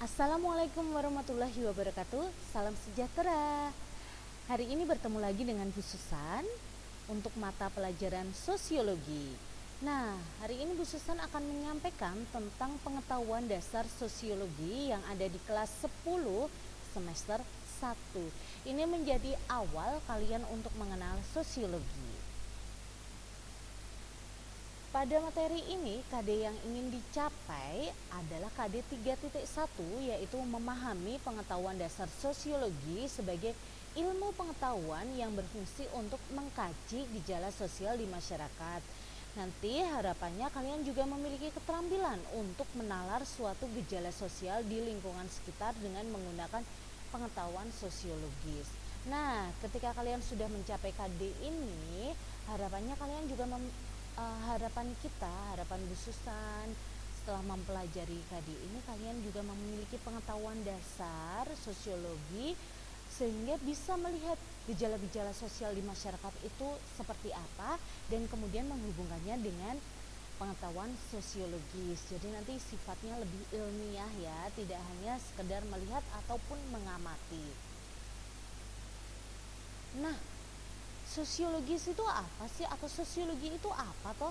Assalamualaikum warahmatullahi wabarakatuh. Salam sejahtera. Hari ini bertemu lagi dengan Bu Susan untuk mata pelajaran sosiologi. Nah, hari ini Bu Susan akan menyampaikan tentang pengetahuan dasar sosiologi yang ada di kelas 10 semester 1. Ini menjadi awal kalian untuk mengenal sosiologi. Pada materi ini, KD yang ingin dicapai adalah KD 3.1, yaitu memahami pengetahuan dasar sosiologi sebagai ilmu pengetahuan yang berfungsi untuk mengkaji gejala sosial di masyarakat. Nanti harapannya kalian juga memiliki keterampilan untuk menalar suatu gejala sosial di lingkungan sekitar dengan menggunakan pengetahuan sosiologis. Nah, ketika kalian sudah mencapai KD ini, harapannya kalian juga harapan Bu Susan setelah mempelajari KD ini, kalian juga memiliki pengetahuan dasar sosiologi sehingga bisa melihat gejala-gejala sosial di masyarakat itu seperti apa dan kemudian menghubungkannya dengan pengetahuan sosiologis. Jadi nanti sifatnya lebih ilmiah ya, tidak hanya sekedar melihat ataupun mengamati. Nah, sosiologis itu apa sih, atau sosiologi itu apa toh?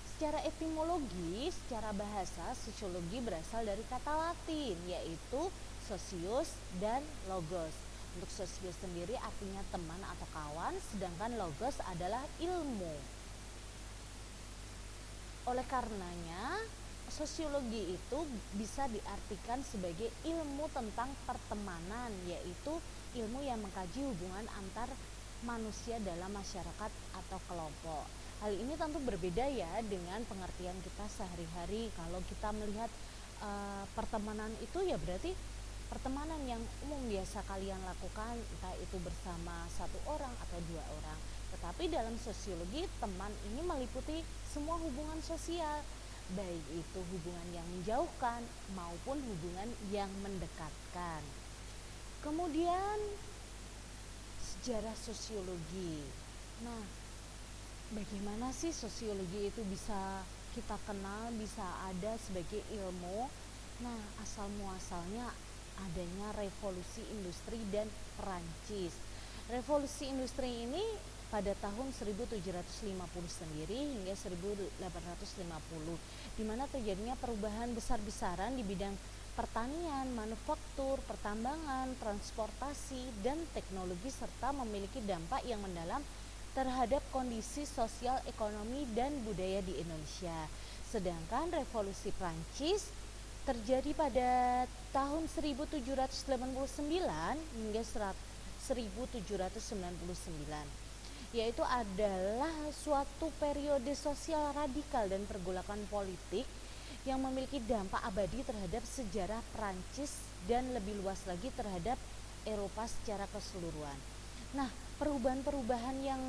Secara etimologi, secara bahasa, sosiologi berasal dari kata Latin, yaitu sosius dan logos. Untuk sosius sendiri artinya teman atau kawan, sedangkan logos adalah ilmu. Oleh karenanya, sosiologi itu bisa diartikan sebagai ilmu tentang pertemanan, yaitu ilmu yang mengkaji hubungan antar manusia dalam masyarakat atau kelompok. Hal ini tentu berbeda ya dengan pengertian kita sehari-hari. Kalau kita melihat pertemanan itu ya berarti pertemanan yang umum biasa kalian lakukan, entah itu bersama satu orang atau dua orang. Tetapi dalam sosiologi, teman ini meliputi semua hubungan sosial, baik itu hubungan yang menjauhkan maupun hubungan yang mendekatkan. Kemudian sejarah sosiologi. Nah, bagaimana sih sosiologi itu bisa kita kenal, bisa ada sebagai ilmu? Nah, asal muasalnya adanya revolusi industri dan Perancis. Revolusi industri ini pada tahun 1750 sendiri hingga 1850, di mana terjadinya perubahan besar-besaran di bidang pertanian, manufaktur, pertambangan, transportasi, dan teknologi, serta memiliki dampak yang mendalam terhadap kondisi sosial, ekonomi, dan budaya di Indonesia. Sedangkan revolusi Prancis terjadi pada tahun 1789 hingga 1799, yaitu adalah suatu periode sosial radikal dan pergolakan politik yang memiliki dampak abadi terhadap sejarah Prancis dan lebih luas lagi terhadap Eropa secara keseluruhan. Nah, perubahan-perubahan yang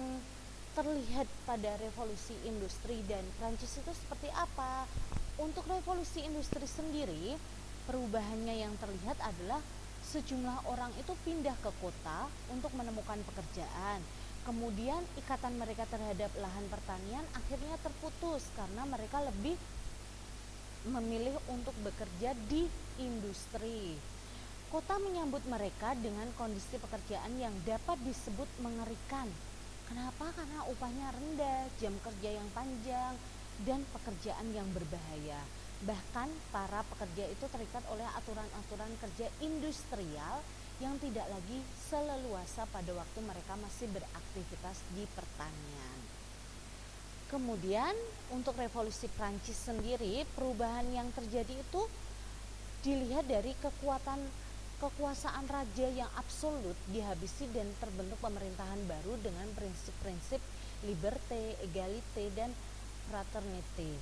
terlihat pada revolusi industri dan Prancis itu seperti apa? Untuk revolusi industri sendiri, perubahannya yang terlihat adalah sejumlah orang itu pindah ke kota untuk menemukan pekerjaan. Kemudian ikatan mereka terhadap lahan pertanian akhirnya terputus karena mereka lebih memilih untuk bekerja di industri. Kota menyambut mereka dengan kondisi pekerjaan yang dapat disebut mengerikan. Kenapa? Karena upahnya rendah, jam kerja yang panjang, dan pekerjaan yang berbahaya. Bahkan para pekerja itu terikat oleh aturan-aturan kerja industrial yang tidak lagi seleluasa pada waktu mereka masih beraktivitas di pertanian. Kemudian untuk revolusi Prancis sendiri, perubahan yang terjadi itu dilihat dari kekuasaan raja yang absolut dihabisi dan terbentuk pemerintahan baru dengan prinsip-prinsip liberté, égalité, dan fraternité.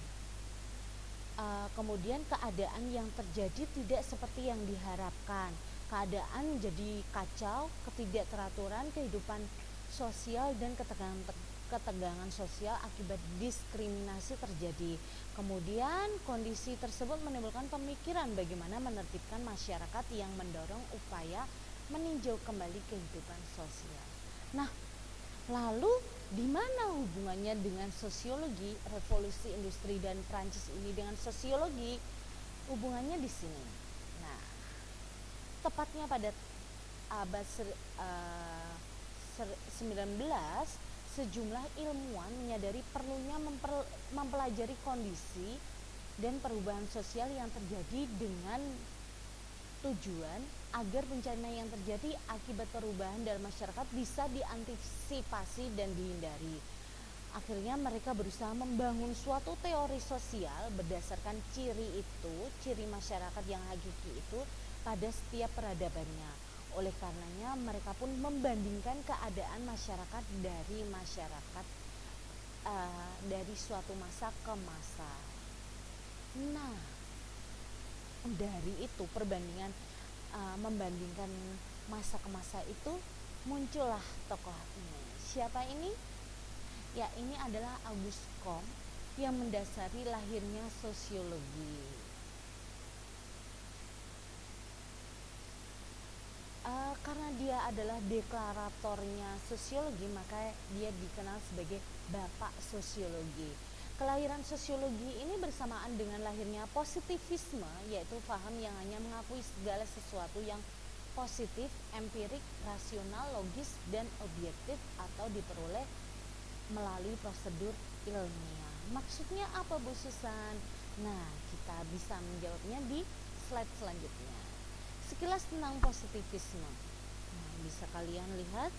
Kemudian keadaan yang terjadi tidak seperti yang diharapkan. Keadaan jadi kacau, ketidakteraturan kehidupan sosial dan ketegangan sosial akibat diskriminasi terjadi. Kemudian kondisi tersebut menimbulkan pemikiran bagaimana menertibkan masyarakat yang mendorong upaya meninjau kembali kehidupan sosial. Nah, lalu di mana hubungannya dengan sosiologi? Revolusi industri dan Prancis ini dengan sosiologi, hubungannya di sini. Nah, tepatnya pada abad 19, sejumlah ilmuwan menyadari perlunya mempelajari kondisi dan perubahan sosial yang terjadi dengan tujuan agar bencana yang terjadi akibat perubahan dalam masyarakat bisa diantisipasi dan dihindari. Akhirnya mereka berusaha membangun suatu teori sosial berdasarkan ciri masyarakat yang hakiki itu pada setiap peradabannya. Oleh karenanya mereka pun membandingkan keadaan masyarakat dari suatu masa ke masa. Nah, dari itu membandingkan masa ke masa itu muncullah tokoh ini. Siapa ini? Ya, ini adalah Auguste Comte yang mendasari lahirnya sosiologi. Karena dia adalah deklaratornya sosiologi, maka dia dikenal sebagai Bapak Sosiologi. Kelahiran sosiologi ini bersamaan dengan lahirnya positivisme, yaitu paham yang hanya mengakui segala sesuatu yang positif, empirik, rasional, logis, dan objektif atau diperoleh melalui prosedur ilmiah. Maksudnya apa, Bu Susan? Nah, kita bisa menjawabnya di slide selanjutnya. Sekilas tentang positivisme. Nah, bisa kalian lihat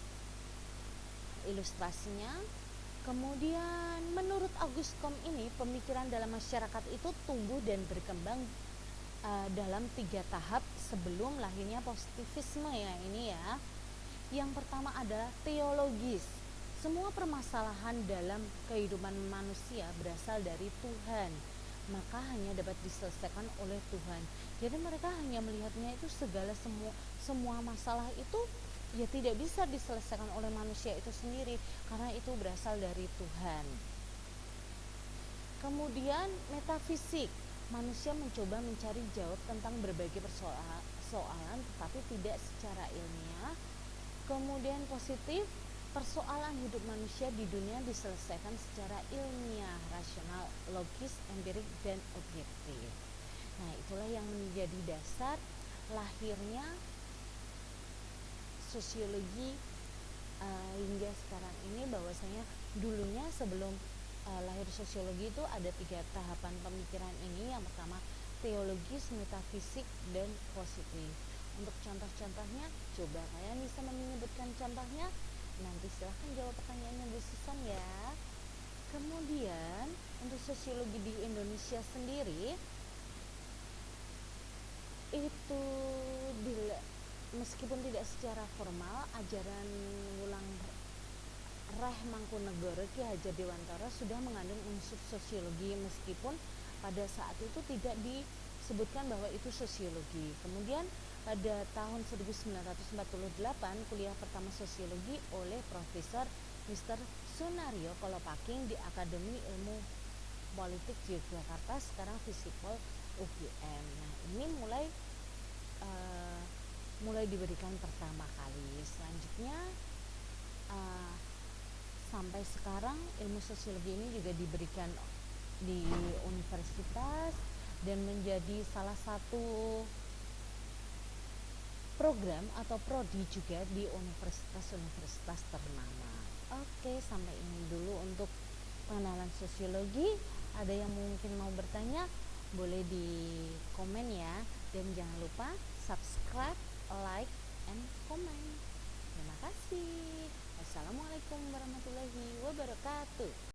ilustrasinya. Kemudian menurut Auguste Comte ini, pemikiran dalam masyarakat itu tumbuh dan berkembang dalam 3 tahap sebelum lahirnya positivisme ya ini ya. Yang pertama adalah teologis. Semua permasalahan dalam kehidupan manusia berasal dari Tuhan, maka hanya dapat diselesaikan oleh Tuhan. Jadi mereka hanya melihatnya itu semua masalah itu ya tidak bisa diselesaikan oleh manusia itu sendiri, karena itu berasal dari Tuhan. Kemudian metafisik, manusia mencoba mencari jawab tentang berbagai persoalan tetapi tidak secara ilmiah. Kemudian positif, persoalan hidup manusia di dunia diselesaikan secara ilmiah, rasional, logis, empirik, dan objektif. Nah, itulah yang menjadi dasar lahirnya sosiologi hingga sekarang ini, bahwasanya dulunya sebelum lahir sosiologi itu ada 3 tahapan pemikiran ini. Yang pertama teologis, metafisik, dan positif. Untuk contoh-contohnya, coba kalian bisa menyebutkan contohnya. Nanti silahkan jawab pertanyaannya Bu Susan ya. Kemudian untuk sosiologi di Indonesia sendiri itu meskipun tidak secara formal, ajaran Wulang Reh Mangkunegoro Ki Hajar Dewantara sudah mengandung unsur sosiologi, meskipun pada saat itu tidak disebutkan bahwa itu sosiologi. Kemudian pada tahun 1948 kuliah pertama sosiologi oleh Profesor Mr. Sunario Kolopaking di Akademi Ilmu Politik Yogyakarta, sekarang Visipol UGM. Nah, ini mulai diberikan pertama kali. Selanjutnya sampai sekarang ilmu sosiologi ini juga diberikan di universitas dan menjadi salah satu program atau prodi juga di universitas-universitas ternama. Oke, sampai ini dulu untuk pengenalan sosiologi. Ada yang mungkin mau bertanya, boleh di komen ya. Dan jangan lupa subscribe, like, and comment. Terima kasih. Wassalamualaikum warahmatullahi wabarakatuh.